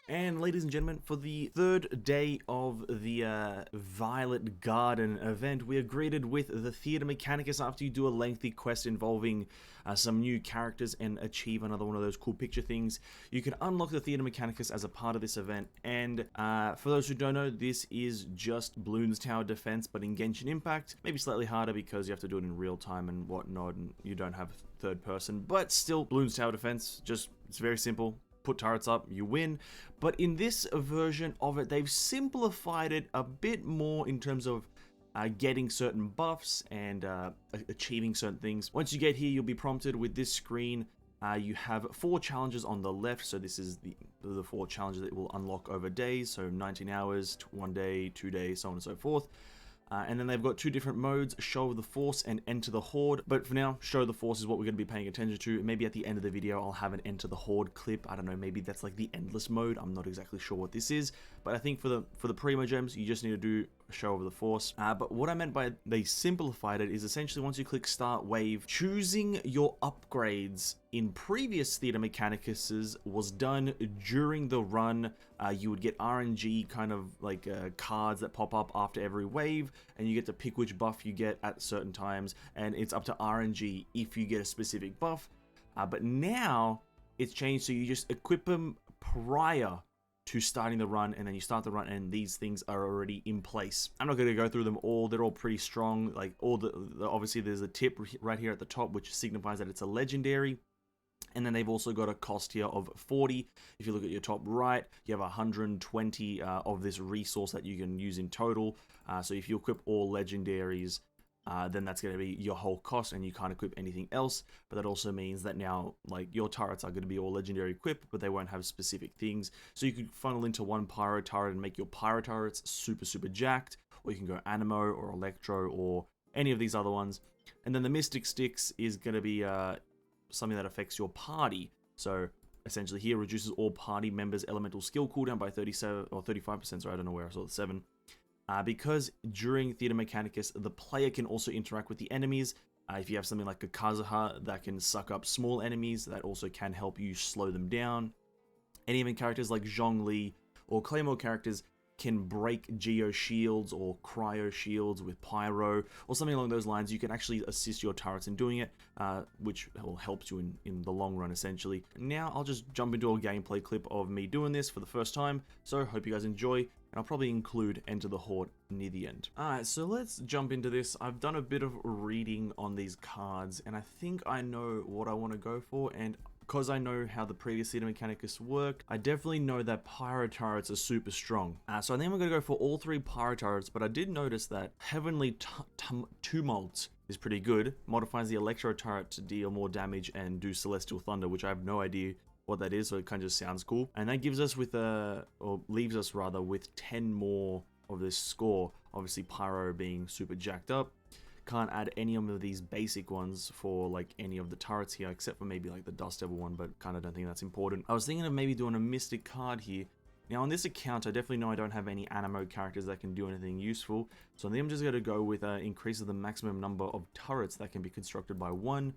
And ladies and gentlemen, for the third day of the Violet Garden event, we are greeted with the Theatre Mechnicus after you do a lengthy quest involving some new characters and achieve another one of those cool picture things. You can unlock the Theatre Mechnicus as a part of this event, and for those who don't know, this is just Bloons Tower Defense, but in Genshin Impact. Maybe slightly harder because you have to do it in real time and whatnot, and you don't have third person, but still Bloons Tower Defense, it's very simple. Put turrets up, you win. But in this version of it, they've simplified it a bit more in terms of getting certain buffs and achieving certain things. Once you get here, you'll be prompted with this screen. You have 4 challenges on the left, so this is the 4 challenges that will unlock over days, so 19 hours, 1 day, 2 days, so on and so forth. And then they've got 2 different modes, Show of the Force and Enter the Horde. But for now, Show of the Force is what we're going to be paying attention to. Maybe at the end of the video, I'll have an Enter the Horde clip. I don't know, maybe that's like the Endless mode. I'm not exactly sure what this is. But I think for the Primo Gems, you just need to do Show of the Force. But what I meant by they simplified it is essentially once you click Start Wave, choosing your upgrades in previous Theatre Mechanicuses was done during the run. You would get RNG kind of like cards that pop up after every wave, and you get to pick which buff you get at certain times, and it's up to RNG if you get a specific buff. But now it's changed, so you just equip them prior to starting the run, and then you start the run and these things are already in place. I'm not going to go through them all. They're all pretty strong. Like all obviously there's a tip right here at the top which signifies that it's a legendary. And then they've also got a cost here of 40. If you look at your top right, you have 120 of this resource that you can use in total. So if you equip all legendaries, then that's going to be your whole cost, and you can't equip anything else. But that also means that now, like, your turrets are going to be all legendary equipped, but they won't have specific things. So you could funnel into one pyro turret and make your pyro turrets super jacked, or you can go Animo or Electro or any of these other ones. And then the Mystic Sticks is going to be something that affects your party. So essentially here reduces all party members' elemental skill cooldown by 37 or 35%. Sorry, I don't know where I saw the 7. Because during Theatre Mechnicus, the player can also interact with the enemies. If you have something like a Kazuha that can suck up small enemies, that also can help you slow them down. And even characters like Zhongli or Claymore characters can break Geo shields or Cryo shields with Pyro or something along those lines. You can actually assist your turrets in doing it, which will help you in the long run essentially. Now I'll just jump into a gameplay clip of me doing this for the first time, so hope you guys enjoy, and I'll probably include Enter the Horde near the end. Alright, so let's jump into this. I've done a bit of reading on these cards, and I think I know what I want to go for, and because I know how the previous Theatre Mechnicus worked, I definitely know that Pyro turrets are super strong. So I think I'm going to go for all 3 Pyro turrets, but I did notice that Heavenly Tumult is pretty good. Modifies the Electro turret to deal more damage and do Celestial Thunder, which I have no idea what that is, so it kind of just sounds cool. And that gives us or leaves us rather, with 10 more of this score. Obviously Pyro being super jacked up. Can't add any of these basic ones for like any of the turrets here, except for maybe like the Dust Devil one, but kind of don't think that's important. I was thinking of maybe doing a Mystic card here. Now on this account, I definitely know I don't have any Animo characters that can do anything useful, so I think I'm just going to go with increases the maximum number of turrets that can be constructed by 1.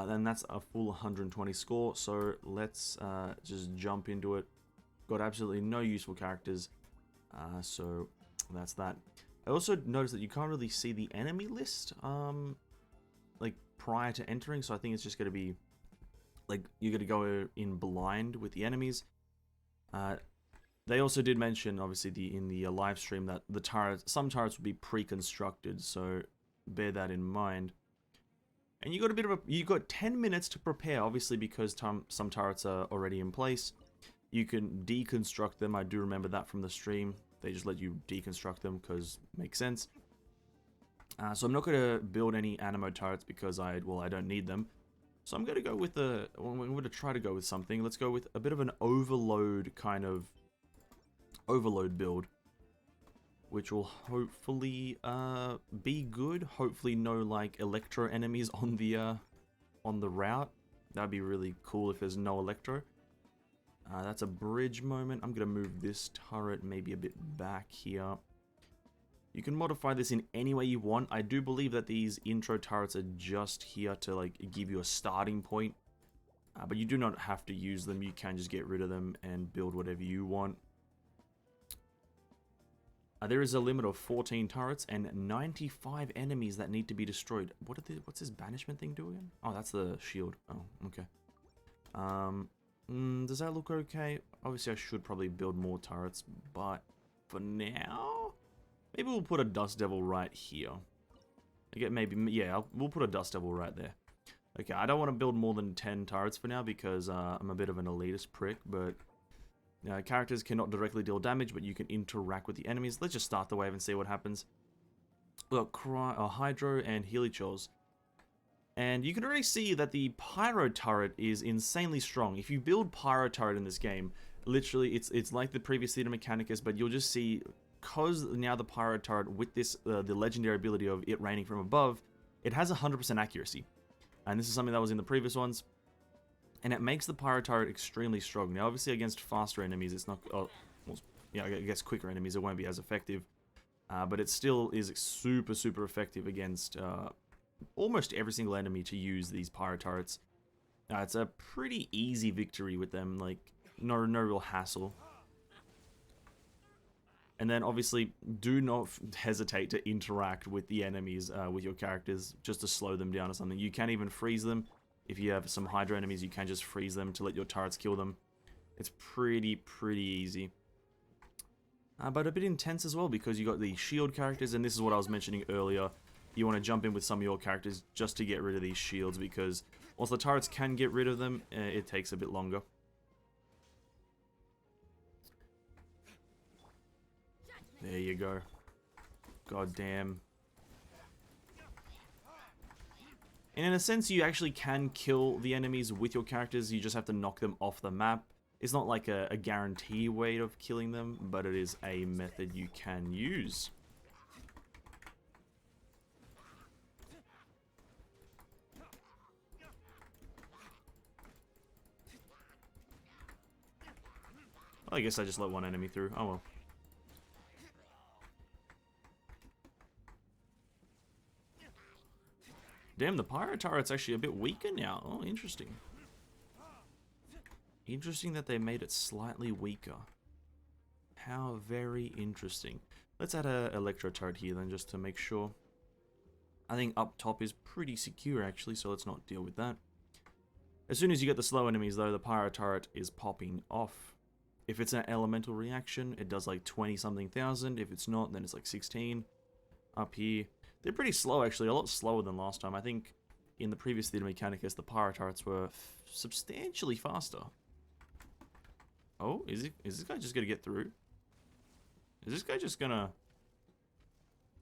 Then that's a full 120 score, so let's just jump into it. Got absolutely no useful characters, so that's that. I also noticed that you can't really see the enemy list, like prior to entering, so I think it's just going to be, like, you're going to go in blind with the enemies. They also did mention, obviously, in the live stream that some turrets would be pre-constructed, so bear that in mind. And you got 10 minutes to prepare, obviously, because some turrets are already in place. You can deconstruct them. I do remember that from the stream. They just let you deconstruct them because it makes sense. So I'm not going to build any Animo turrets because I don't need them. So I'm going to go with I'm going to try to go with something. Let's go with a bit of an overload kind of overload build, which will hopefully be good. Hopefully no like Electro enemies on the route. That'd be really cool if there's no Electro. That's a bridge moment. I'm going to move this turret maybe a bit back here. You can modify this in any way you want. I do believe that these intro turrets are just here to like give you a starting point. But you do not have to use them. You can just get rid of them and build whatever you want. There is a limit of 14 turrets and 95 enemies that need to be destroyed. What's this banishment thing doing? Oh, that's the shield. Oh, okay. Does that look okay? Obviously, I should probably build more turrets, but for now, maybe we'll put a Dust Devil right here. Again, maybe, yeah, we'll put a Dust Devil right there. Okay, I don't want to build more than 10 turrets for now because I'm a bit of an elitist prick, but characters cannot directly deal damage, but you can interact with the enemies. Let's just start the wave and see what happens. We've got Hydro and Helichos. And you can already see that the Pyro turret is insanely strong. If you build Pyro turret in this game, literally it's like the previous Theatre Mechnicus, but you'll just see, because now the Pyro turret with this the legendary ability of it raining from above, it has 100% accuracy. And this is something that was in the previous ones. And it makes the Pyro turret extremely strong. Now, obviously, against faster enemies, it's not... well, yeah, I guess quicker enemies, it won't be as effective. But it still is super, super effective against almost every single enemy to use these Pyro turrets. It's a pretty easy victory with them, like, no real hassle. And then, obviously, do not hesitate to interact with the enemies, with your characters, just to slow them down or something. You can even freeze them. If you have some Hydra enemies, you can just freeze them to let your turrets kill them. It's pretty easy. But a bit intense as well, because you got the shield characters, and this is what I was mentioning earlier. You want to jump in with some of your characters just to get rid of these shields, because whilst the turrets can get rid of them, it takes a bit longer. There you go. God damn. And in a sense, you actually can kill the enemies with your characters, you just have to knock them off the map. It's not like a guarantee way of killing them, but it is a method you can use. I guess I just let one enemy through. Oh well. Damn, the Pyro turret's actually a bit weaker now. Oh, interesting. Interesting that they made it slightly weaker. How very interesting. Let's add a Electro turret here then, just to make sure. I think up top is pretty secure actually, so let's not deal with that. As soon as you get the slow enemies though, the Pyro turret is popping off. If it's an elemental reaction, it does like 20 something thousand. If it's not, then it's like 16. Up here, they're pretty slow actually, a lot slower than last time. I think in the previous Theatre Mechanicus, the Pyro turrets were substantially faster. Oh, is this guy just gonna get through? Is this guy just gonna...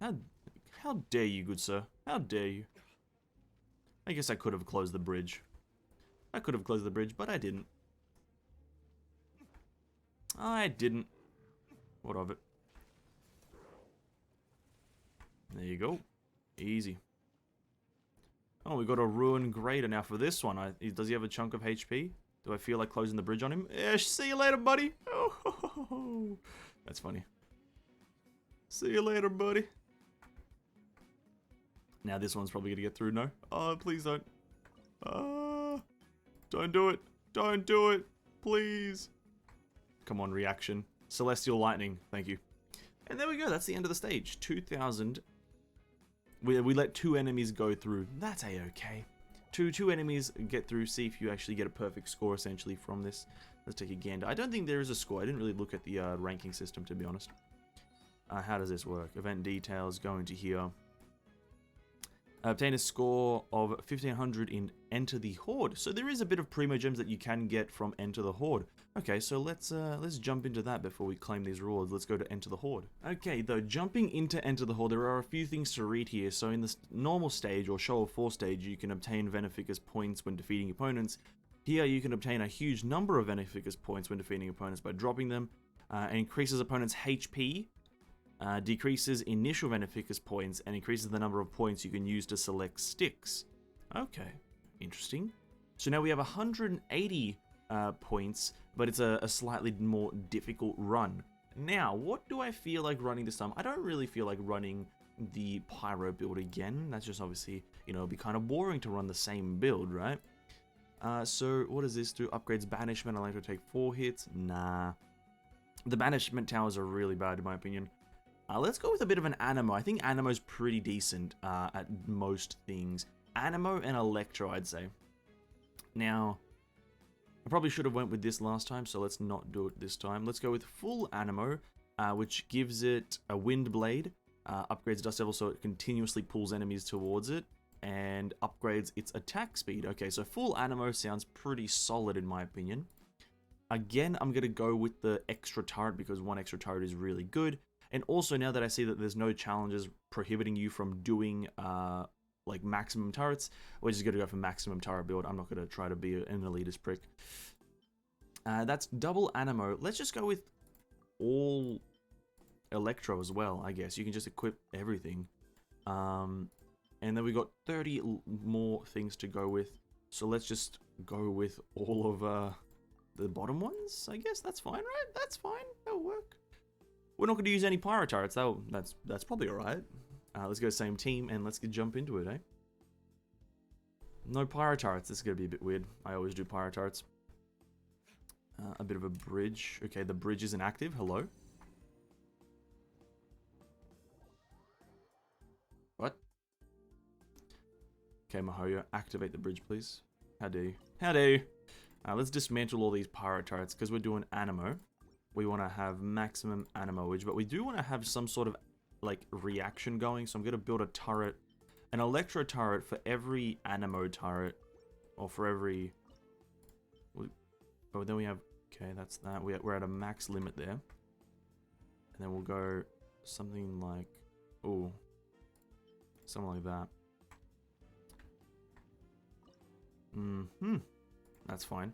How dare you, good sir? How dare you? I guess I could have closed the bridge. I could have closed the bridge, but I didn't. I didn't. What of it? There you go. Easy. Oh, we got a Ruin Grader now for this one. Does he have a chunk of HP? Do I feel like closing the bridge on him? Yeah, see you later, buddy. Oh, that's funny. See you later, buddy. Now this one's probably gonna get through, no? Oh, please don't. Don't do it. Don't do it. Please. Come on, reaction. Celestial Lightning. Thank you. And there we go. That's the end of the stage. 2,000. We let 2 enemies go through. That's a-okay. Two enemies get through. See if you actually get a perfect score, essentially, from this. Let's take a gander. I don't think there is a score. I didn't really look at the ranking system, to be honest. How does this work? Event details. Go into here. Obtain a score of 1500 in Enter the Horde. So there is a bit of primo gems that you can get from Enter the Horde. Okay, so let's jump into that before we claim these rewards. Let's go to Enter the Horde. Okay, though, jumping into Enter the Horde, there are a few things to read here. So in this normal stage, or Show of Force stage, you can obtain Mechanicus points when defeating opponents. Here, you can obtain a huge number of Mechanicus points when defeating opponents by dropping them. Increases opponents' HP. Decreases initial Mechanicus points, and increases the number of points you can use to select sticks. Okay, interesting. So now we have 180 points, but it's a slightly more difficult run. Now, what do I feel like running this time? I don't really feel like running the Pyro build again. That's just obviously, you know, it'd be kind of boring to run the same build, right? So what does this do? Upgrades banishment, electro take 4 hits. Nah. The banishment towers are really bad in my opinion. Let's go with a bit of an Animo. I think Animo's pretty decent at most things. Animo and Electro, I'd say. Now, I probably should have went with this last time, so let's not do it this time. Let's go with full Animo, which gives it a Wind Blade, upgrades Dust Devil so it continuously pulls enemies towards it, and upgrades its attack speed. Okay, so full Animo sounds pretty solid in my opinion. Again, I'm going to go with the extra turret because one extra turret is really good. And also now that I see that there's no challenges prohibiting you from doing like maximum turrets, we're just going to go for maximum turret build. I'm not going to try to be an elitist prick. That's double Animo. Let's just go with all Electro as well, I guess. You can just equip everything. And then we got 30 more things to go with. So let's just go with all of the bottom ones, I guess. That's fine, right? That's fine. That'll work. We're not going to use any pyro turrets. That's probably alright. Let's go same team and let's jump into it, eh? No pyro turrets. This is going to be a bit weird. I always do pyro turrets. A bit of a bridge. Okay, the bridge isn't active. Hello? What? Okay, Mahoyo, activate the bridge, please. How dare you? How dare you? Let's dismantle all these pyro turrets because we're doing Animo. We want to have maximum Animoage, but we do want to have some sort of like reaction going. So I'm going to build a turret, an Electro turret for every Animo turret, or for every. Oh, then we have. Okay, that's that. We're at a max limit there, and then we'll go something like, oh, something like that. That's fine.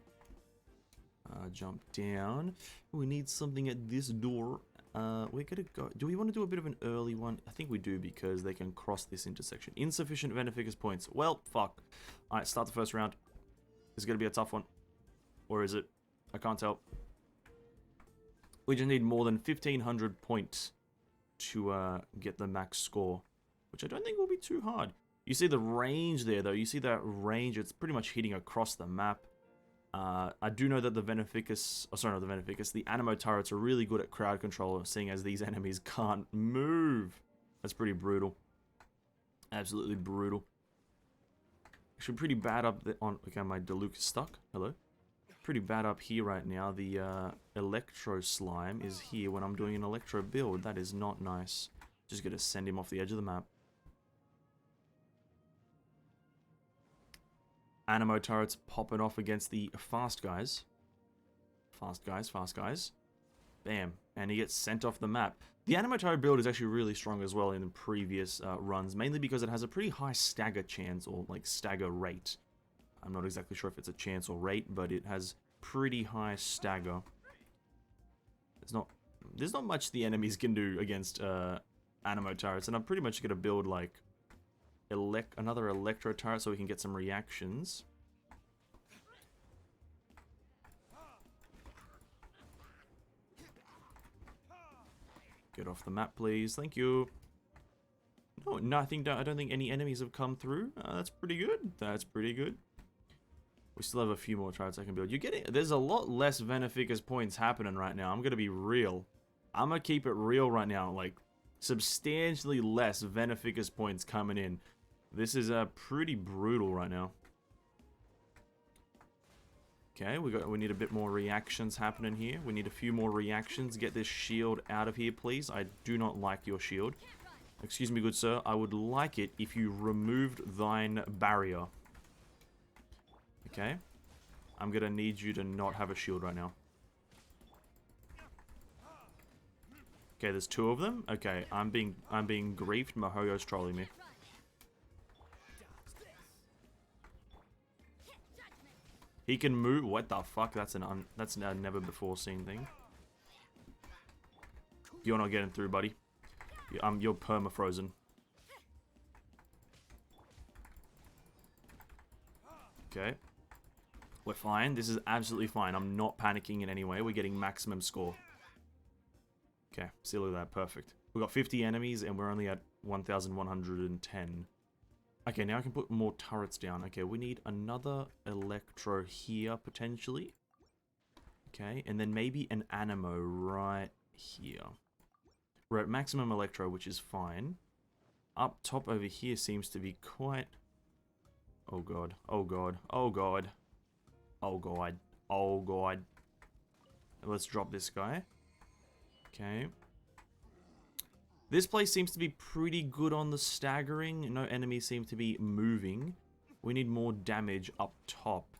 Jump down. We need something at this door. We're gonna go. Do we want to do a bit of an early one? I think we do because they can cross this intersection. Insufficient Mechanicus points. Well, fuck. Alright, start the first round. This is gonna be a tough one. Or is it? I can't tell. We just need more than 1,500 points to get the max score, which I don't think will be too hard. You see the range there, though. You see that range? It's pretty much hitting across the map. I do know that the Mechanicus, oh sorry, not the Mechanicus, the Animo turrets are really good at crowd control, seeing as these enemies can't move. That's pretty brutal. Absolutely brutal. Actually, pretty bad up on. Okay, my Diluc is stuck. Hello. Pretty bad up here right now. The Electro Slime is here when I'm doing an Electro build. That is not nice. Just gonna send him off the edge of the map. Animo turrets popping off against the fast guys. Fast guys. Bam. And he gets sent off the map. The Animo turret build is actually really strong as well in previous runs, mainly because it has a pretty high stagger chance, or like stagger rate. I'm not exactly sure if it's a chance or rate, but it has pretty high stagger. There's not much the enemies can do against Animo turrets, and I'm pretty much going to build like another Electro turret so we can get some reactions. Get off the map, please. Thank you. No, I don't think any enemies have come through. That's pretty good. That's pretty good. We still have a few more turrets I can build. There's a lot less Mechanicus points happening right now. I'm gonna be real. I'm gonna keep it real right now. Like, substantially less Mechanicus points coming in. This is pretty brutal right now. Okay, we need a bit more reactions happening here. We need a few more reactions. Get this shield out of here, please. I do not like your shield. Excuse me, good sir. I would like it if you removed thine barrier. Okay. I'm gonna need you to not have a shield right now. Okay, there's 2 of them. Okay, I'm being griefed. Mahoyo's trolling me. He can move. What the fuck? That's a never before seen thing. You're not getting through, buddy. You're perma-frozen. Okay. We're fine. This is absolutely fine. I'm not panicking in any way. We're getting maximum score. Okay, see, look at that. Perfect. We've got 50 enemies and we're only at 1,110. Okay, now I can put more turrets down. Okay, we need another electro here, potentially. Okay, and then maybe an animo right here. We're at maximum electro, which is fine. Up top over here seems to be quite... Oh god, oh god, oh god. Oh god, oh god. Let's drop this guy. Okay. This place seems to be pretty good on the staggering. No enemies seem to be moving. We need more damage up top.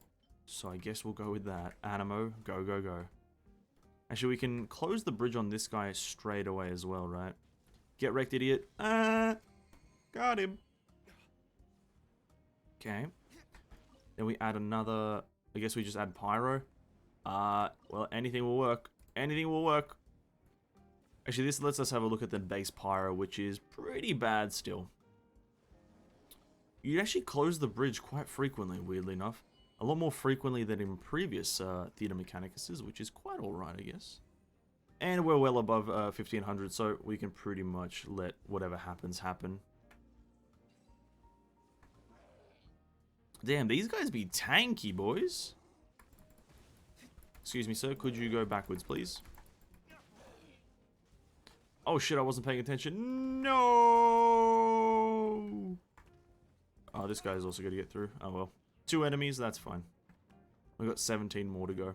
So I guess we'll go with that. Animo, go, go, go. Actually, we can close the bridge on this guy straight away as well, right? Get wrecked, idiot. Got him. Okay. Then we add another... I guess we just add pyro. Well, anything will work. Anything will work. Actually, this lets us have a look at the base pyro, which is pretty bad still. You actually close the bridge quite frequently, weirdly enough. A lot more frequently than in previous Theatre Mechanicuses, which is quite alright, I guess. And we're well above 1500, so we can pretty much let whatever happens happen. Damn, these guys be tanky, boys. Excuse me, sir. Could you go backwards, please? Oh, shit, I wasn't paying attention. No! Oh, this guy's also going to get through. Oh, well. 2 enemies, that's fine. We've got 17 more to go.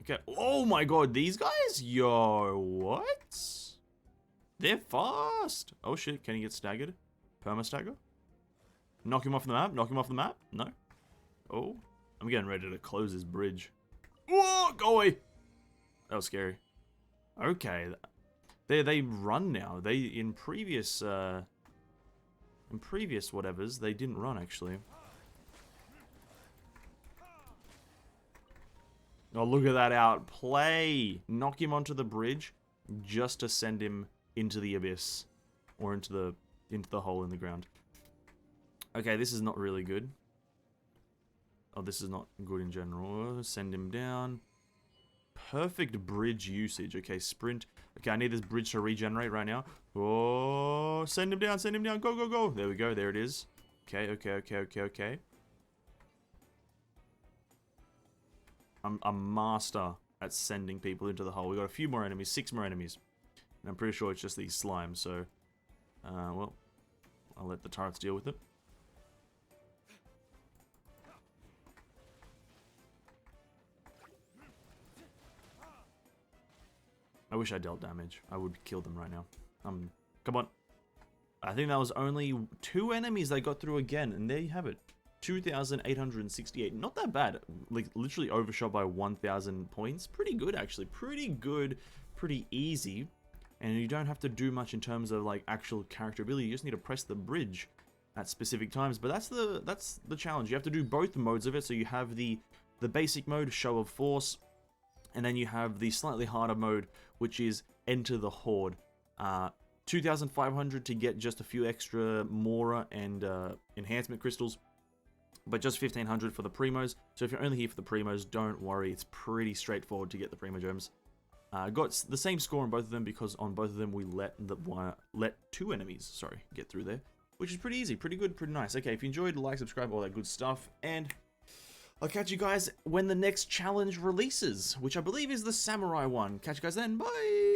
Okay. Oh, my God. These guys? Yo, what? They're fast. Oh, shit. Can he get staggered? Perma-stagger? Knock him off the map? Knock him off the map? No. Oh. I'm getting ready to close this bridge. Whoa! Go away! That was scary. Okay. They run now. They, in previous whatevers, they didn't run, actually. Oh, look at that outplay! Knock him onto the bridge just to send him into the abyss. Or into the hole in the ground. Okay, this is not really good. Oh, this is not good in general. Send him down. Perfect bridge usage. Okay, sprint. Okay, I need this bridge to regenerate right now. Oh, send him down, send him down. Go, go, go. There we go. There it is. Okay, okay, okay, okay, okay. I'm a master at sending people into the hole. We got a few more enemies, 6 more enemies. And I'm pretty sure it's just these slimes, so... well, I'll let the turrets deal with it. I wish I dealt damage. I would kill them right now. Come on. I think that was only 2 enemies I got through again, and there you have it. 2,868. Not that bad. Like, literally overshot by 1,000 points. Pretty good, actually. Pretty good. Pretty easy. And you don't have to do much in terms of, like, actual character ability. You just need to press the bridge at specific times. But that's the challenge. You have to do both modes of it. So you have the basic mode, Show of Force. And then you have the slightly harder mode, which is Enter the Horde. 2,500 to get just a few extra Mora and enhancement crystals. But just 1,500 for the Primos. So if you're only here for the Primos, don't worry. It's pretty straightforward to get the Primo Gems. Got the same score on both of them because on both of them we let 2 enemies, get through there. Which is pretty easy, pretty good, pretty nice. Okay, if you enjoyed, like, subscribe, all that good stuff. And I'll catch you guys when the next challenge releases, which I believe is the Samurai one. Catch you guys then. Bye!